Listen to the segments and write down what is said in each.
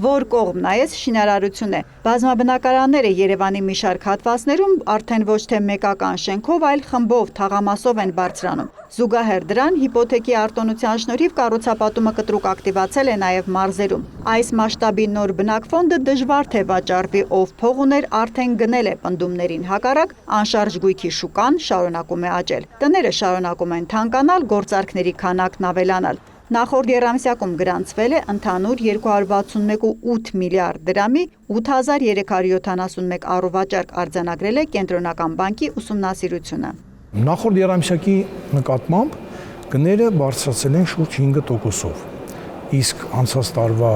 որ կողմ նայես շինարարություն է։ Բազմաբնակարանները Երևանի մի շարք հատվածներում արդեն ոչ թե մեկական շենքով, այլ խմբով թաղամասով են բարձրանում։ Զուգահեռ դրան հիպոթեքի արտոնության շնորհիվ կառուցապատումը կտրուկ ակտիվացել է նաև մարզերում։ Այս մասշտաբի նոր բնակֆոնդը դժվար թե վաճառվի, ով փող ուներ արդեն գնել է պնդումներին հակառակ, անշարժ գույքի շուկան շարունակում է աճել։ Տները շարունակում են թանկանալ, գործարքների քանակն ավելանալ։ Նախորդ եռամսյակում գրանցվել է ընդհանուր 261.8 միլիարդ դրամի 8371 առուվաճառք արձանագրել է Կենտրոնական բանկի ուսումնասիրությունը։ Նախորդ եռամսյակի նկատմամբ գները բարձրացել են շուրջ 5%-ով, իսկ անցած տարվա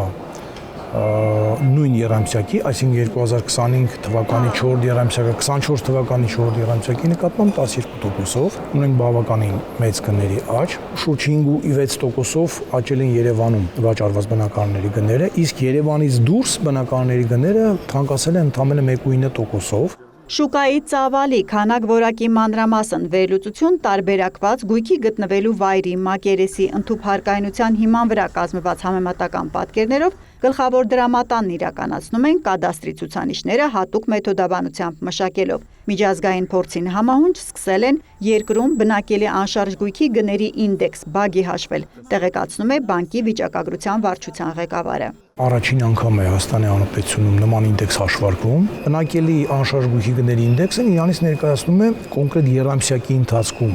նույն եռամսյակի, այսինքն 2025 թվականի 4 եռամսյակը 24 թվականի 4 եռամսյակի նկատմամբ 12%-ով, ունենք բավականին մեծ գների աճ, շուրջ 5.6%-ով աճել են Երևանում վաճառված բնակարանների գները, իսկ Երևանից դուրս բնակարանների գները թանկացել են ընդամենը 1.9%-ով։ Շուկայի ծավալի, քանակ որակի մանրամասն վերլուծություն տարբերակված գույքի գտնվելու վայրի, մակերեսի, ընդհանուր հիման վրա կազմված համեմատական պատկերներով գլխավոր դրամատանն իրականացնում են կադաստրի ցուցանիշները հատուկ մեթոդաբանությամբ մշակելով։ Միջազգային փորձին համահունչ սկսել են երկրում բնակելի անշարժ գույքի գների ինդեքս բագի հաշվել, տեղեկացնում է բանկի վիճակագրության վարչության ղեկավարը։ Առաջին անգամ է Հայաստանի Հանրապետությունում նման ինդեքս հաշվարկվում։ Բնակելի անշարժ գույքի գների ինդեքսը իրանից ներկայացնում է կոնկրետ եռամսյակի ընթացքում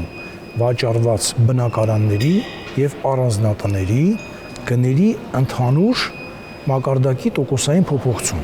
վաճառված բնակարանների եւ առանձնատների գների ընդհանուր մակարդակի տոկոսային փոփոխություն։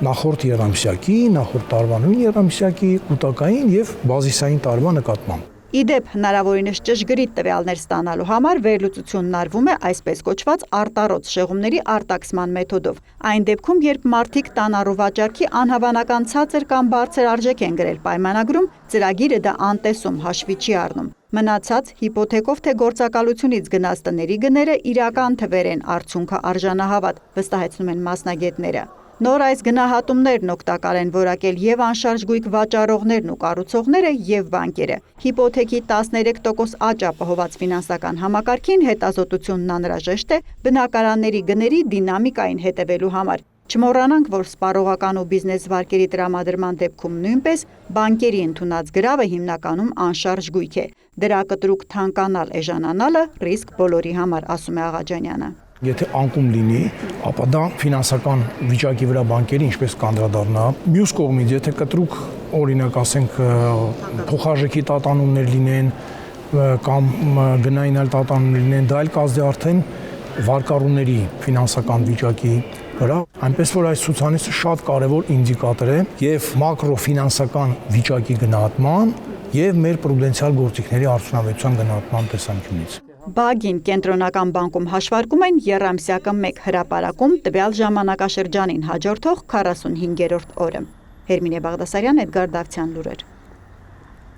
Նախորդ եռամսյակի, նախորդ տարվա նույն եռամսյակի, կൂട്ടակային եւ բազիսային տարվա նկատմամբ։ Իդեպ հնարավորինս ճշգրիտ տվյալներ ստանալու համար վերլուծությունն արվում է այսպես կոչված արտառոց շեղումների արտաքսման մեթոդով։ Այն դեպքում, երբ մարդիկ տան առուվաճառքի անհավանական ցածր կամ բարձր արժեք են գրել պայմանագրում, ծրագիրը դա անտեսում հաշվի չի առնում։ Մնացած հիպոթեկով թե գործակալությունից գնած տների գները իրական թվեր են, արդյունքը արժանահավատ, վստահեցնում են մասնագետները։ Նոր այս գնահատումներն օգտակար են որակել եւ անշարժ գույք վաճառողներն ու կառուցողները եւ բանկերը։ Հիպոթեքի 13% աճ ապահոված ֆինանսական համակարգին հետազոտությունն անհրաժեշտ է բնակարանների գների դինամիկային հետևելու համար։ Չմոռանանք, որ սպառողական ու բիզնես վարկերի տրամադրման դեպքում նույնպես բանկերի ընդունած գրավը հիմնականում անշարժ գույք է։ Դրա կտրուկ թանկանալ էժանանալը ռիսկ բոլորի համար, ասում է Աղաջանյանը։ Եթե անկում լինի, ապա դա ֆինանսական վիճակի վրա բանկերի ինչպես կանդրադառնա։ Մյուս կողմից, եթե կտրուկ օրինակ ասենք փոխարժեքի տատանումներ լինեն կամ գնային այլ տատանումներ լինեն, դա այլ կազդի արդեն վարկառուների ֆինանսական վիճակի վրա, այնպես որ այս ցուցանիշը շատ կարևոր ինդիկատոր է եւ մակրոֆինանսական վիճակի գնահատման եւ մեր պրուդենցիալ գործիքների արդյունավետության գնահատման տեսանկյունից։ Բագին Կենտրոնական բանկում հաշվարկում են եռամսյակը 1 հրապարակում տվյալ ժամանակաշրջանին հաջորդող 45-րդ օրը։ Հերմինե Բաղդասարյան, Էդգար Դավթյան, լուրեր։